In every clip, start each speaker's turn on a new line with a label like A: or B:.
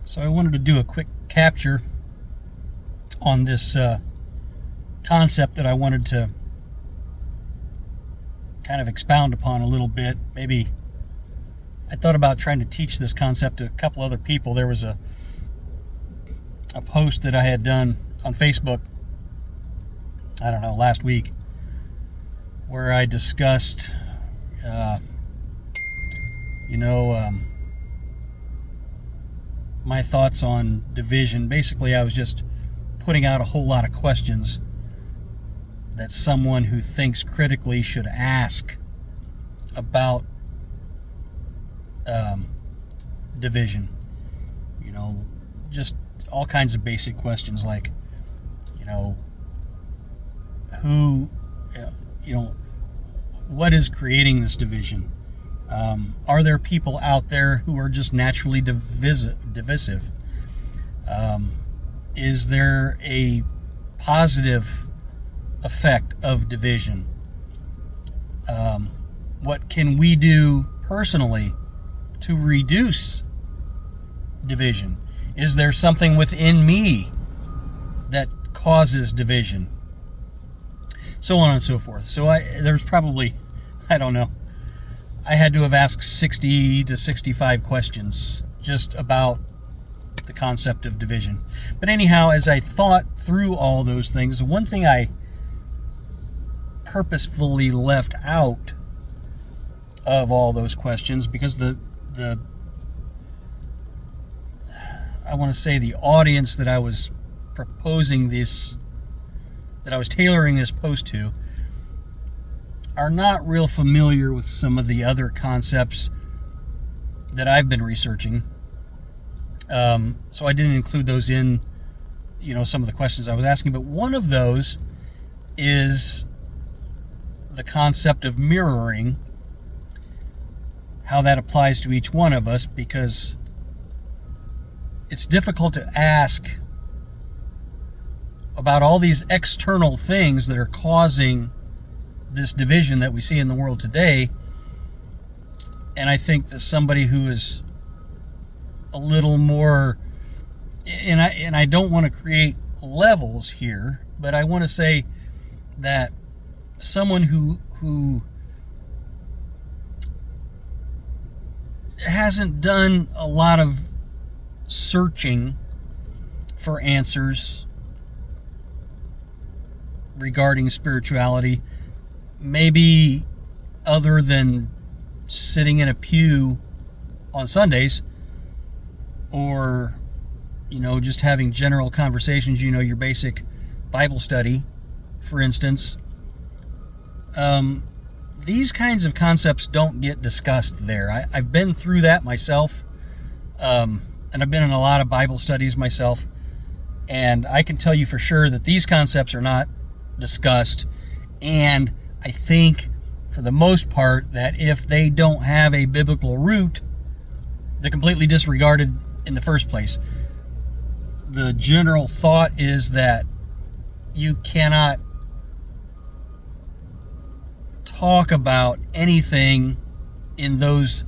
A: So I wanted to do a quick capture on this concept that I wanted to kind of expound upon a little bit. Maybe I thought about trying to teach this concept to a couple other people. There was a post that I had done on Facebook, I don't know, last week, where I discussed, my thoughts on division. Basically, I was just putting out a whole lot of questions that someone who thinks critically should ask about division. Just all kinds of basic questions like, what is creating this division? Are there people out there who are just naturally divisive? Is there a positive effect of division? What can we do personally to reduce division? Is there something within me that causes division? So on and so forth. So there's probably, I don't know, I had to have asked 60 to 65 questions just about the concept of division. But anyhow, as I thought through all those things, one thing I purposefully left out of all those questions, because the audience that I was tailoring this post to are not real familiar with some of the other concepts that I've been researching. So I didn't include those in, some of the questions I was asking. But one of those is the concept of mirroring, how that applies to each one of us, because it's difficult to ask about all these external things that are causing this division that we see in the world today. And I think that somebody who is a little more, and I don't want to create levels here, but I want to say that someone who hasn't done a lot of searching for answers regarding spirituality, maybe other than sitting in a pew on Sundays, or just having general conversations, your basic Bible study, for instance. These kinds of concepts don't get discussed there. I've been through that myself, and I've been in a lot of Bible studies myself, and I can tell you for sure that these concepts are not discussed. And I think, for the most part, that if they don't have a biblical root, they're completely disregarded in the first place. The general thought is that you cannot talk about anything in those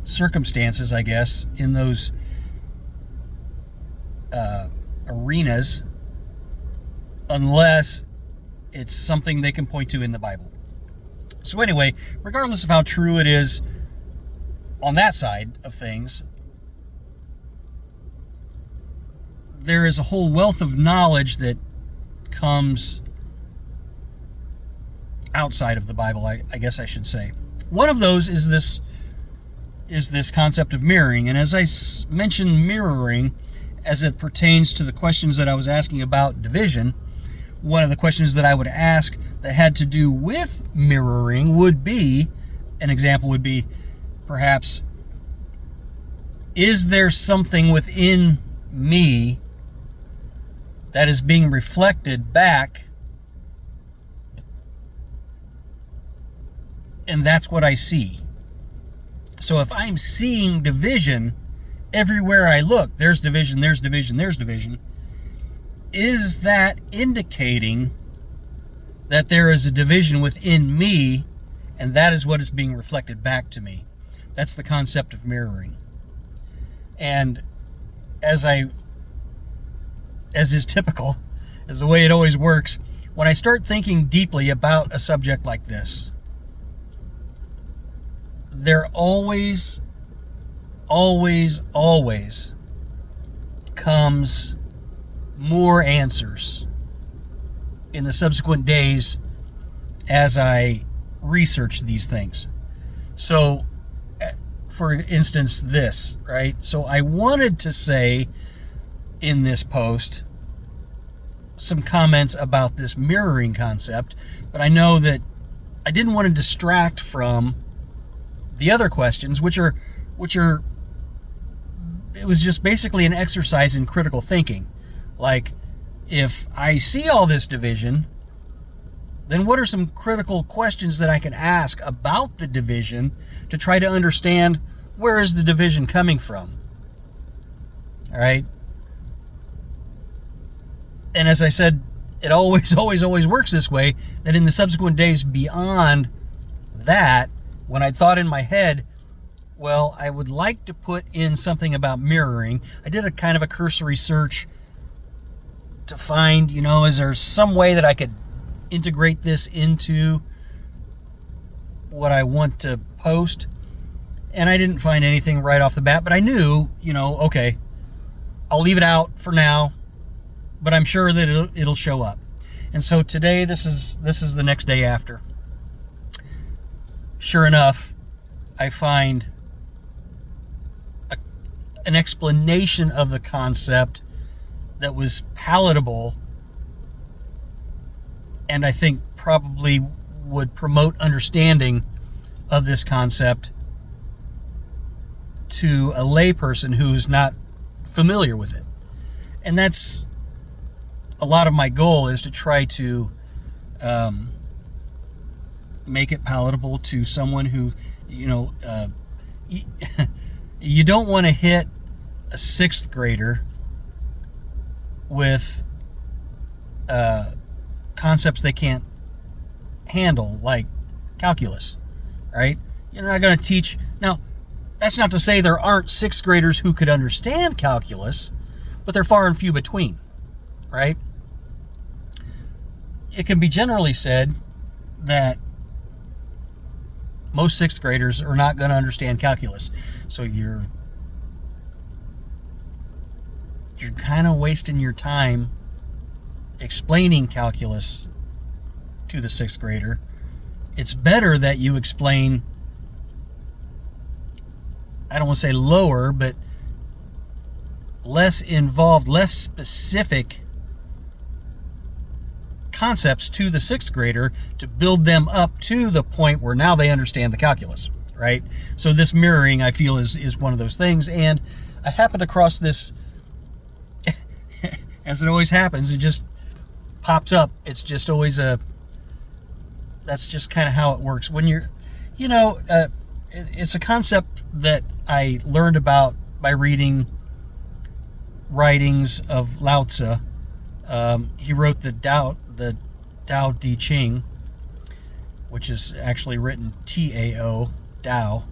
A: circumstances, I guess, in those arenas, unless it's something they can point to in the Bible. So anyway, regardless of how true it is on that side of things, there is a whole wealth of knowledge that comes outside of the Bible, I guess I should say. One of those is this concept of mirroring. And as I mentioned mirroring, as it pertains to the questions that I was asking about division, one of the questions that I would ask that had to do with mirroring would be, an example would be, perhaps, is there something within me that is being reflected back, and that's what I see? So if I'm seeing division everywhere I look, there's division, there's division, there's division, is that indicating that there is a division within me, and that is what is being reflected back to me? That's the concept of mirroring. And as is typical, as the way it always works, when I start thinking deeply about a subject like this, there always comes more answers in the subsequent days as I research these things. So, for instance, this, right? So I wanted to say in this post some comments about this mirroring concept, but I know that I didn't want to distract from the other questions, which are it was just basically an exercise in critical thinking. Like, if I see all this division, then what are some critical questions that I can ask about the division to try to understand where is the division coming from? All right. And as I said, it always works this way, that in the subsequent days beyond that, when I thought in my head, well, I would like to put in something about mirroring, I did a kind of a cursory search to find, is there some way that I could integrate this into what I want to post? And I didn't find anything right off the bat, but I knew, okay, I'll leave it out for now, but I'm sure that it'll show up. And so today, this is the next day after. Sure enough, I find an explanation of the concept that was palatable, and I think probably would promote understanding of this concept to a layperson who's not familiar with it. And that's a lot of my goal, is to try to make it palatable to someone who, you don't want to hit a 6th grader with concepts they can't handle, like calculus, right? You're not going to teach. Now, that's not to say there aren't 6th graders who could understand calculus, but they're far and few between, right? It can be generally said that most 6th graders are not going to understand calculus. So you're kind of wasting your time explaining calculus to the 6th grader. It's better that you explain, I don't want to say lower, but less involved, less specific concepts to the 6th grader to build them up to the point where now they understand the calculus, right? So this mirroring, I feel, is one of those things. And I happened across this, as it always happens, it just pops up. It's just always that's just kind of how it works. When you're, it's a concept that I learned about by reading writings of Lao Tzu. He wrote the Tao Te Ching, which is actually written Tao, Tao.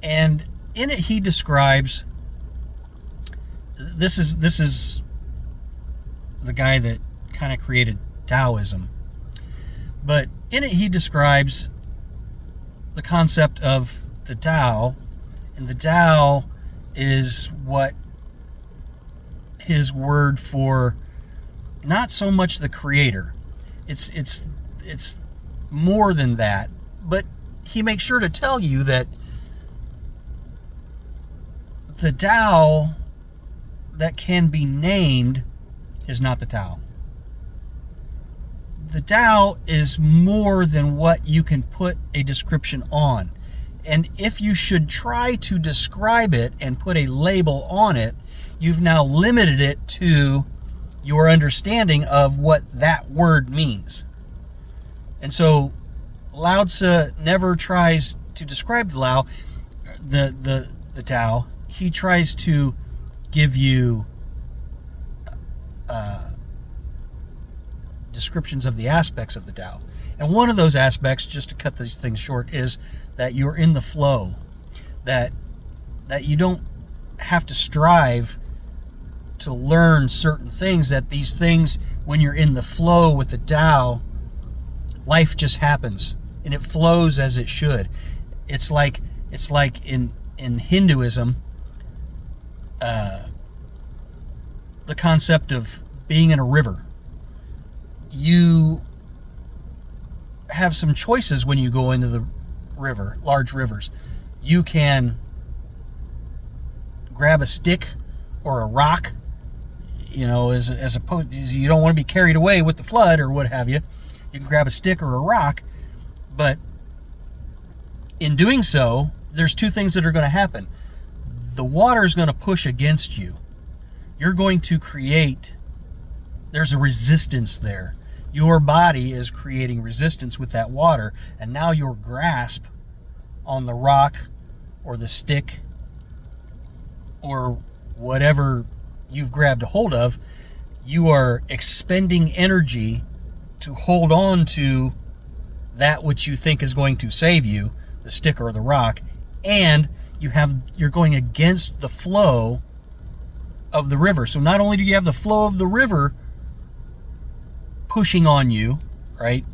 A: And in it he describes, this is the guy that kind of created Taoism. But in it he describes the concept of the Tao, and the Tao is what his word for not so much the creator. It's more than that, but he makes sure to tell you that the Tao that can be named is not the Tao. The Tao is more than what you can put a description on. And if you should try to describe it and put a label on it, you've now limited it to your understanding of what that word means. And so Lao Tzu never tries to describe the Tao. He tries to give you descriptions of the aspects of the Tao. And one of those aspects, just to cut these things short, is that you're in the flow, that you don't have to strive to learn certain things, that these things, when you're in the flow with the Tao, life just happens and it flows as it should. It's like in Hinduism, the concept of being in a river. You have some choices when you go into the river, large rivers. You can grab a stick or a rock, as opposed, you don't want to be carried away with the flood or what have you. You can grab a stick or a rock, but in doing so, there's two things that are going to happen. The water is going to push against you. You're going to there's a resistance there. Your body is creating resistance with that water, and now your grasp on the rock or the stick or whatever you've grabbed a hold of, you are expending energy to hold on to that which you think is going to save you, the stick or the rock, and you're going against the flow of the river. So not only do you have the flow of the river pushing on you, right,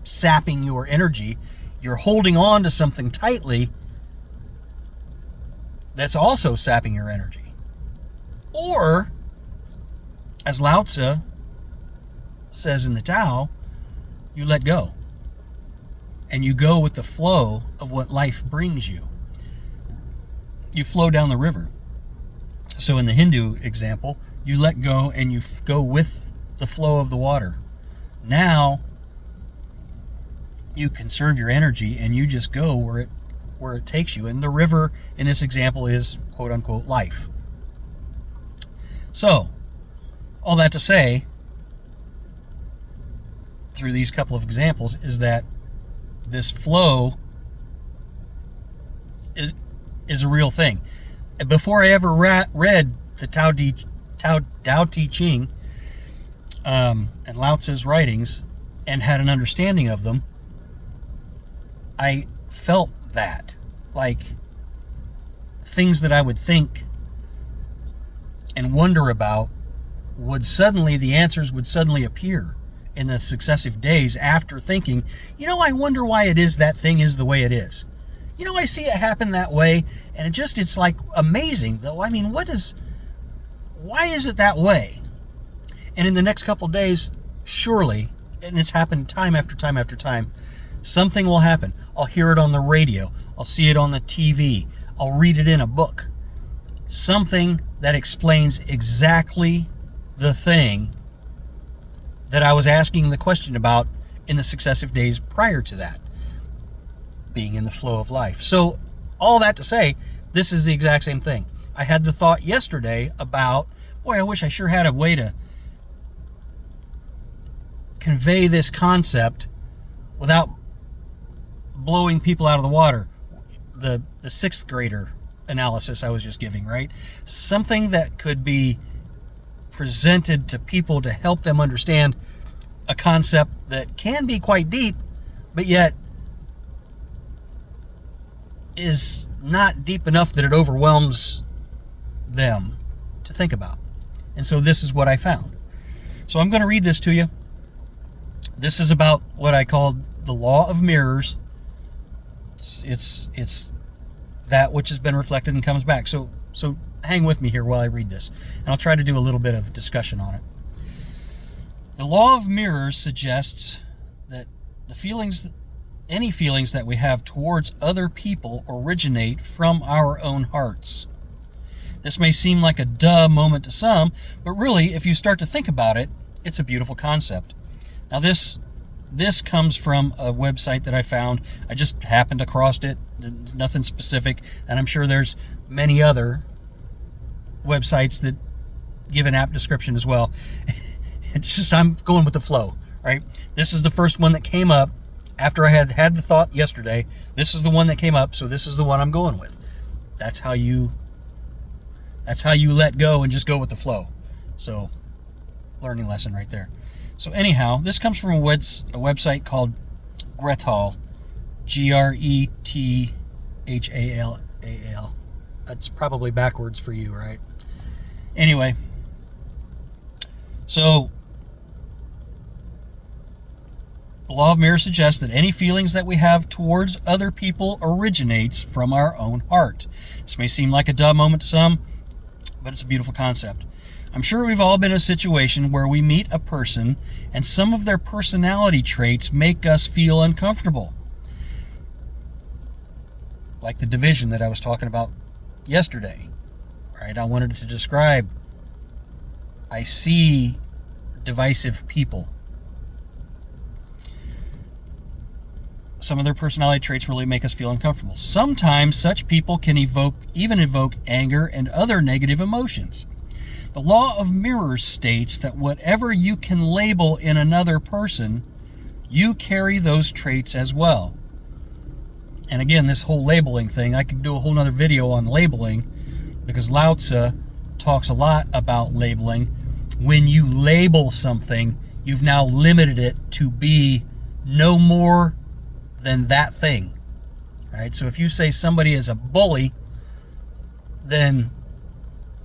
A: sapping your energy, you're holding on to something tightly that's also sapping your energy. Or, as Lao Tzu says in the Tao, you let go. And you go with the flow of what life brings you. You flow down the river. So in the Hindu example, you let go and you go with the flow of the water. Now, you conserve your energy and you just go where it takes you. And the river in this example is quote unquote life. So, all that to say, through these couple of examples, is that this flow is a real thing. Before I ever read the Tao Te Ching and Lao Tzu's writings and had an understanding of them, I felt that, like, things that I would think and wonder about the answers would suddenly appear in the successive days after thinking, I wonder why it is that thing is the way it is. I see it happen that way, and it's like amazing, though. I mean, why is it that way? And in the next couple of days, surely, and it's happened time after time after time, something will happen. I'll hear it on the radio. I'll see it on the TV. I'll read it in a book. Something that explains exactly the thing that I was asking the question about in the successive days prior to that, being in the flow of life. So all that to say, this is the exact same thing. I had the thought yesterday about, I wish I sure had a way to convey this concept without blowing people out of the water. The sixth grader analysis I was just giving, right? Something that could be presented to people to help them understand a concept that can be quite deep, but yet is not deep enough that it overwhelms them to think about. And so this is what I found. So I'm going to read this to you. This is about what I called the law of mirrors. It's that which has been reflected and comes back. So hang with me here while I read this, and I'll try to do a little bit of discussion on it. The law of mirrors suggests that any feelings that we have towards other people originate from our own hearts. This may seem like a duh moment to some, but really, if you start to think about it, it's a beautiful concept. Now this comes from a website that I found. I just happened across it. Nothing specific, and I'm sure there's many other websites that give an app description as well. It's just I'm going with the flow, right? This is the first one that came up after I had the thought yesterday. This is the one that came up, so this is the one I'm going with. That's how you let go and just go with the flow. So, learning lesson right there. So anyhow, this comes from a website called Grethal, Grethal. That's probably backwards for you, right? Anyway, so the law of mirrors suggests that any feelings that we have towards other people originates from our own heart. This may seem like a dumb moment to some, but it's a beautiful concept. I'm sure we've all been in a situation where we meet a person and some of their personality traits make us feel uncomfortable. Like the division that I was talking about yesterday, right? I wanted to describe, I see divisive people. Some of their personality traits really make us feel uncomfortable. Sometimes such people can even evoke anger and other negative emotions. The law of mirrors states that whatever you can label in another person, you carry those traits as well. And again, this whole labeling thing, I could do a whole nother video on labeling, because Lao Tzu talks a lot about labeling. When you label something, you've now limited it to be no more than that thing. Right? So if you say somebody is a bully, then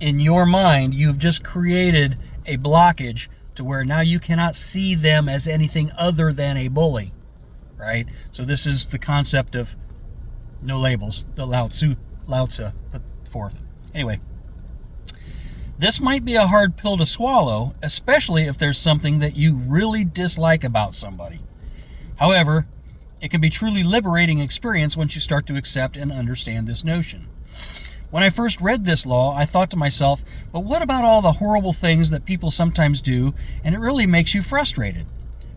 A: in your mind, you've just created a blockage to where now you cannot see them as anything other than a bully. Right? So this is the concept of no labels, the Lao Tzu put forth. Anyway, this might be a hard pill to swallow, especially if there's something that you really dislike about somebody. However, it can be truly liberating experience once you start to accept and understand this notion. When I first read this law, I thought to myself, but what about all the horrible things that people sometimes do, and it really makes you frustrated?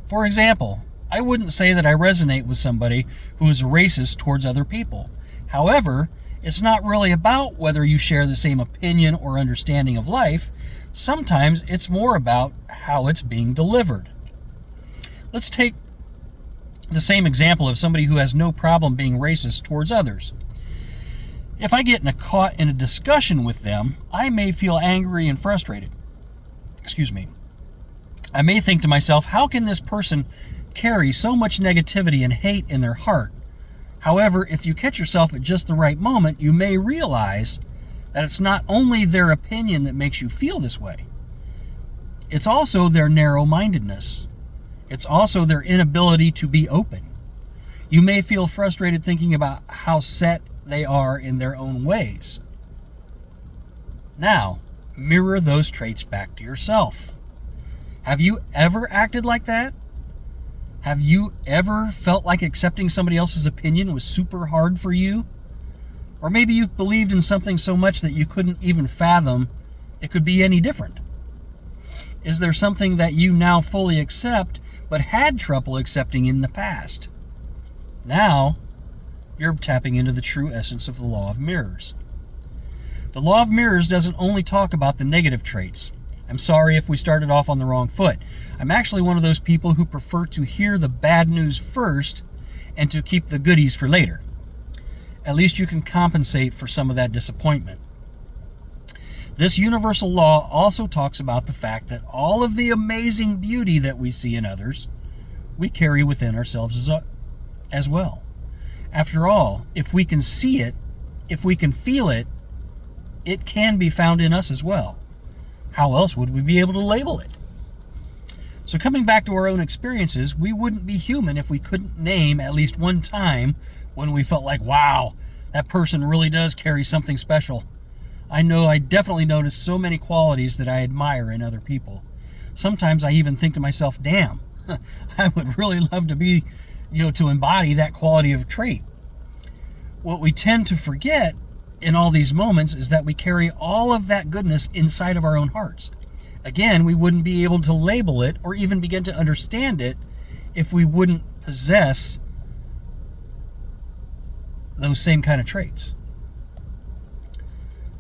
A: For example, I wouldn't say that I resonate with somebody who is racist towards other people. However, it's not really about whether you share the same opinion or understanding of life. Sometimes it's more about how it's being delivered. Let's take the same example of somebody who has no problem being racist towards others. If I get caught in a discussion with them, I may feel angry and frustrated. I may think to myself, how can this person carry so much negativity and hate in their heart? However, if you catch yourself at just the right moment, you may realize that it's not only their opinion that makes you feel this way. It's also their narrow-mindedness. It's also their inability to be open. You may feel frustrated thinking about how set they are in their own ways. Now, mirror those traits back to yourself. Have you ever acted like that? Have you ever felt like accepting somebody else's opinion was super hard for you? Or maybe you believed in something so much that you couldn't even fathom it could be any different. Is there something that you now fully accept but had trouble accepting in the past? Now, you're tapping into the true essence of the law of mirrors. The law of mirrors doesn't only talk about the negative traits. I'm sorry if we started off on the wrong foot. I'm actually one of those people who prefer to hear the bad news first and to keep the goodies for later. At least you can compensate for some of that disappointment. This universal law also talks about the fact that all of the amazing beauty that we see in others, we carry within ourselves as well. After all, if we can see it, if we can feel it, it can be found in us as well. How else would we be able to label it? So coming back to our own experiences, we wouldn't be human if we couldn't name at least one time when we felt like, wow, that person really does carry something special. I know I definitely notice so many qualities that I admire in other people. Sometimes I even think to myself, damn, I would really love to be, to embody that quality of trait. What we tend to forget in all these moments is that we carry all of that goodness inside of our own hearts. Again, we wouldn't be able to label it or even begin to understand it if we wouldn't possess those same kind of traits.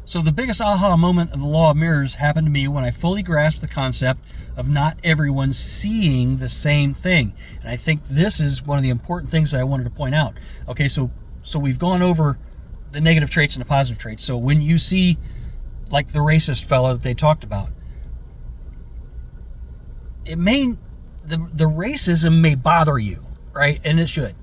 A: So the biggest aha moment of the law of mirrors happened to me when I fully grasped the concept of not everyone seeing the same thing. And I think this is one of the important things that I wanted to point out. Okay, so we've gone over the negative traits and the positive traits. So when you see like the racist fellow that they talked about, it may, the racism may bother you, right? And it should.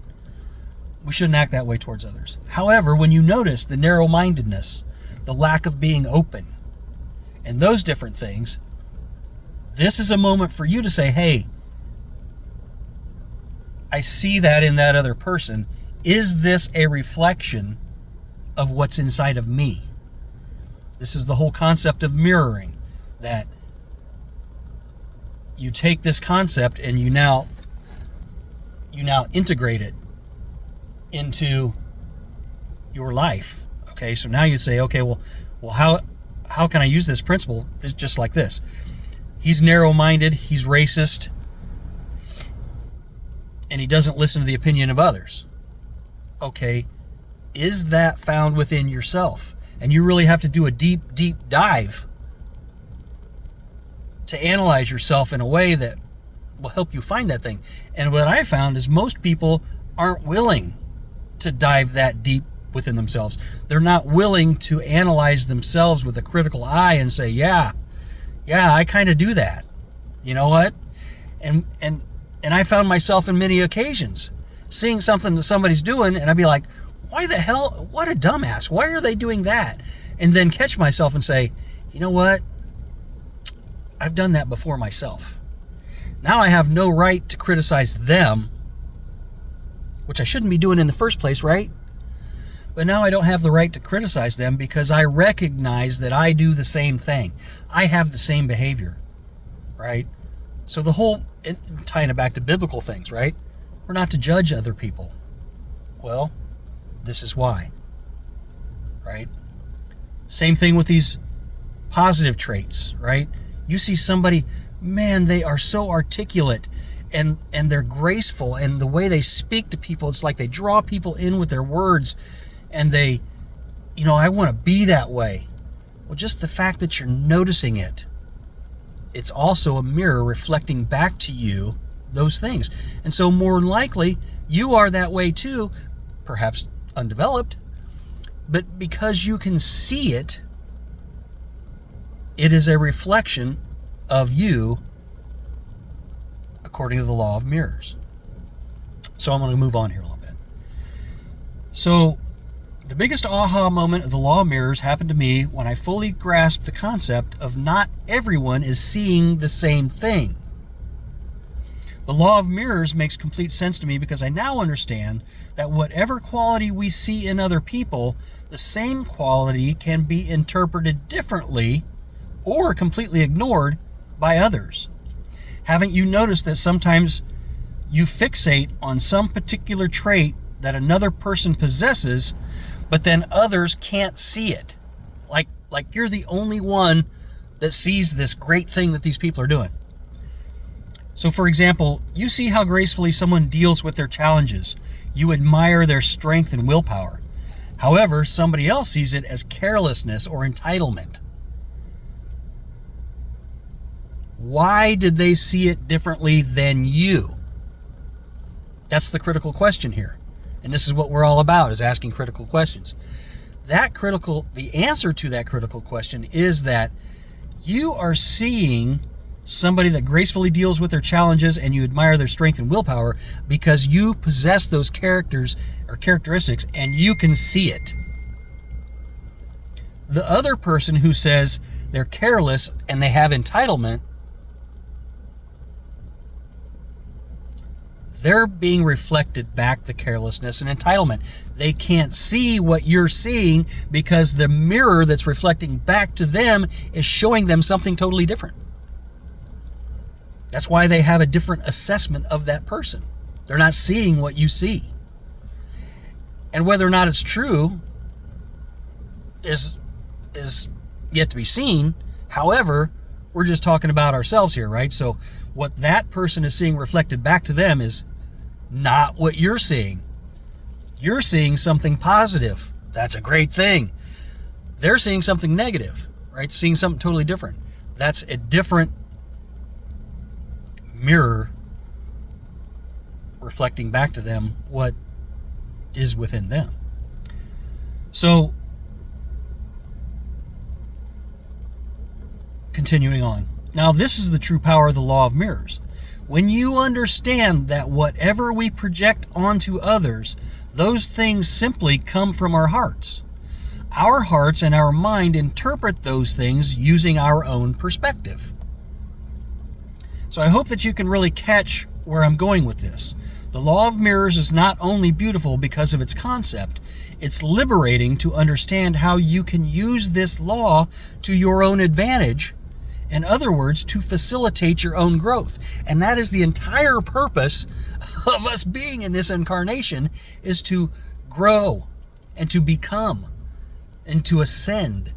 A: We shouldn't act that way towards others. However, when you notice the narrow-mindedness, the lack of being open, and those different things, this is a moment for you to say, hey, I see that in that other person. Is this a reflection of what's inside of me? This is the whole concept of mirroring, that you take this concept and you now integrate it into your life. Okay, so now you say, okay, well, how can I use this principle? It's just like this. He's narrow-minded, he's racist, and he doesn't listen to the opinion of others. Okay, is that found within yourself? And you really have to do a deep, deep dive to analyze yourself in a way that will help you find that thing. And what I found is most people aren't willing to dive that deep within themselves. They're not willing to analyze themselves with a critical eye and say, yeah, I kind of do that. You know what? And I found myself in many occasions seeing something that somebody's doing, and I'd be like, why the hell, what a dumbass, why are they doing that? And then catch myself and say, you know what? I've done that before myself. Now I have no right to criticize them, which I shouldn't be doing in the first place, right? But now I don't have the right to criticize them because I recognize that I do the same thing. I have the same behavior, right? So the whole, tying it back to biblical things, right? We're not to judge other people. Well, this is why, right? Same thing with these positive traits, right? You see somebody, man, they are so articulate and they're graceful, and the way they speak to people, it's like they draw people in with their words, and they, I want to be that way. Well, just the fact that you're noticing it, it's also a mirror reflecting back to you those things. And so more than likely, you are that way too, perhaps undeveloped, but because you can see it, it is a reflection of you according to the law of mirrors. So I'm going to move on here a little bit. So the biggest aha moment of the law of mirrors happened to me when I fully grasped the concept of not everyone is seeing the same thing. The law of mirrors makes complete sense to me because I now understand that whatever quality we see in other people, the same quality can be interpreted differently or completely ignored by others. Haven't you noticed that sometimes you fixate on some particular trait that another person possesses, but then others can't see it? Like you're the only one that sees this great thing that these people are doing. So for example, you see how gracefully someone deals with their challenges. You admire their strength and willpower. However, somebody else sees it as carelessness or entitlement. Why did they see it differently than you? That's the critical question here. And this is what we're all about, is asking critical questions. The answer to that critical question is that you are seeing somebody that gracefully deals with their challenges and you admire their strength and willpower because you possess those characters or characteristics and you can see it. The other person who says they're careless and they have entitlement, they're being reflected back the carelessness and entitlement. They can't see what you're seeing because the mirror that's reflecting back to them is showing them something totally different. That's why they have a different assessment of that person. They're not seeing what you see. And whether or not it's true is yet to be seen. However, we're just talking about ourselves here, right? So what that person is seeing reflected back to them is not what you're seeing. You're seeing something positive. That's a great thing. They're seeing something negative, right? Seeing something totally different. That's a different mirror reflecting back to them what is within them. So, continuing on. Now, this is the true power of the law of mirrors. When you understand that whatever we project onto others, those things simply come from our hearts. our hearts and our mind interpret those things using our own perspective. So I hope that you can really catch where I'm going with this. The law of mirrors is not only beautiful because of its concept, it's liberating to understand how you can use this law to your own advantage. In other words, to facilitate your own growth. And that is the entire purpose of us being in this incarnation, is to grow and to become and to ascend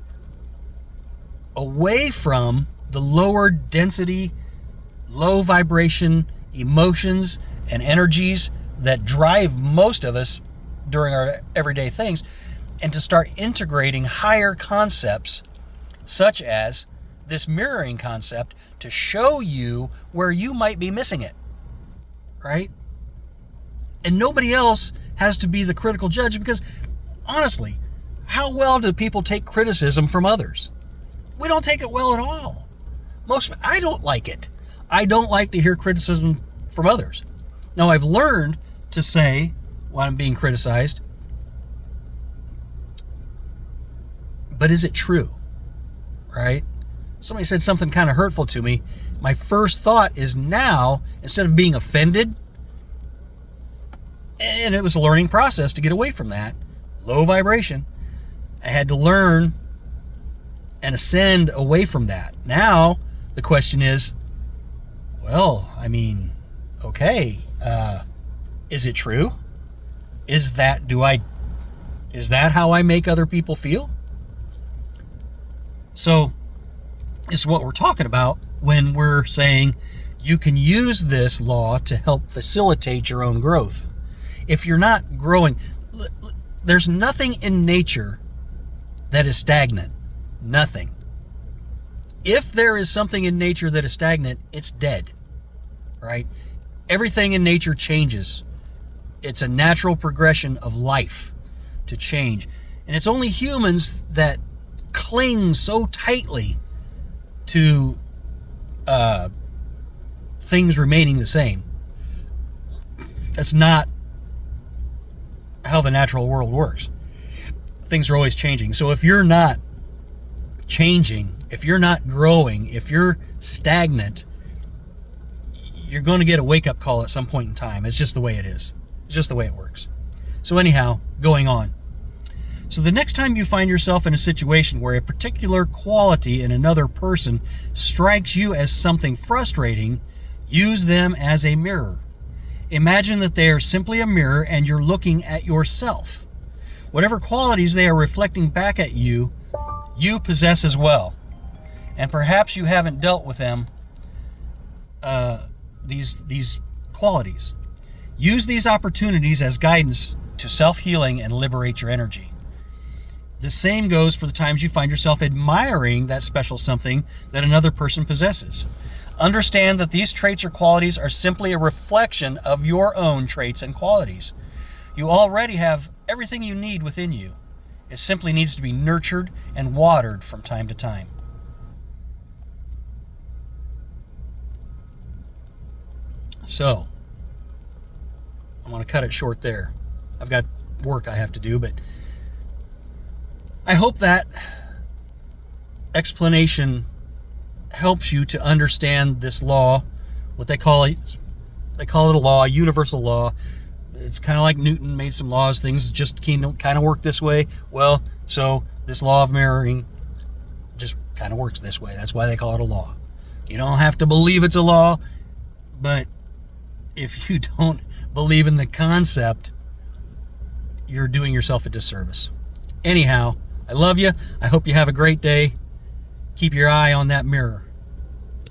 A: away from the lower density, low vibration emotions and energies that drive most of us during our everyday things, and to start integrating higher concepts such as this mirroring concept to show you where you might be missing it, right? And nobody else has to be the critical judge, because honestly, how well do people take criticism from others? We don't take it well at all. I don't like it. I don't like to hear criticism from others. Now, I've learned to say when I'm being criticized, but is it true? Right? Somebody said something kind of hurtful to me. My first thought is now, instead of being offended, and it was a learning process to get away from that, low vibration, I had to learn and ascend away from that. Now, the question is, well, I mean, okay, is it true? Is that how I make other people feel? So, this is what we're talking about when we're saying you can use this law to help facilitate your own growth. If you're not growing, there's nothing in nature that is stagnant. Nothing. If there is something in nature that is stagnant, it's dead, right? Everything in nature changes. It's a natural progression of life to change. And it's only humans that cling so tightly to things remaining the same. That's not how the natural world works. Things are always changing. So if you're not changing, if you're not growing, if you're stagnant, you're going to get a wake-up call at some point in time. It's just the way it is. It's just the way it works. So anyhow, going on. So the next time you find yourself in a situation where a particular quality in another person strikes you as something frustrating, use them as a mirror. Imagine that they are simply a mirror and you're looking at yourself. Whatever qualities they are reflecting back at you, you possess as well. And perhaps you haven't dealt with them, these qualities. Use these opportunities as guidance to self-healing and liberate your energy. The same goes for the times you find yourself admiring that special something that another person possesses. Understand that these traits or qualities are simply a reflection of your own traits and qualities. You already have everything you need within you. It simply needs to be nurtured and watered from time to time. So, I'm going to cut it short there. I've got work I have to do, but I hope that explanation helps you to understand this law, what they call it a law, a universal law. It's kind of like Newton made some laws, things just kind of work this way. Well, so this law of mirroring just kind of works this way. That's why they call it a law. You don't have to believe it's a law, but if you don't believe in the concept, you're doing yourself a disservice. Anyhow, I love you. I hope you have a great day. Keep your eye on that mirror.